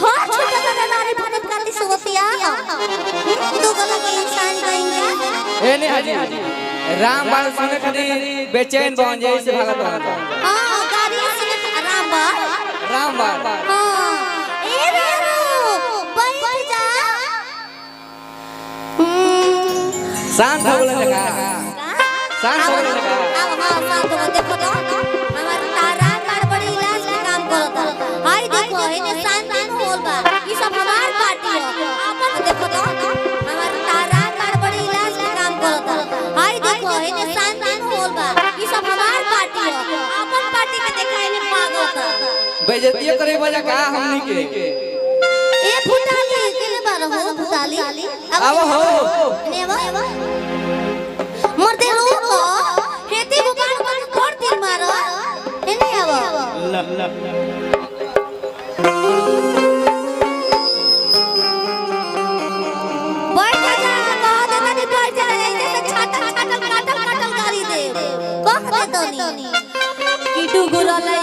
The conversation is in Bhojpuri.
छोड़ छोटा सा नारी भगत करती सुवतिया तू गला के इंसान कहेंगे ए नहीं हाजी राम बाण सुने खाली बेचैन बन जाए से भागत बन हां गाड़ी से राम बाण हां ए रे बैठ जा शांत हो बोले लगा शांत हो बोले लगा अब हां शांत हो देखो तो हमार तारा कार बड़ी इलाज का काम करत हाय देखो इने शांति में होल बा ई सब हमार पार्टी है अपन देखो तो हमार तारा कार बड़ी इलाज का काम करत हाय देखो इने शांति में होल बा ई सब हमार पार्टी है अपन पार्टी के देखा इने पागल बेइज्जती करे वजह का हमनी के ए फुटाली केले बार हो फुटाली अब हो ने अब मरते लोग खेती बुकान पर तोड़ तीर मारो एने अब बैठ जा कह दे तनी बैठ जा ऐसे छाटल गाली दे कह दे तनी कीटू गुरला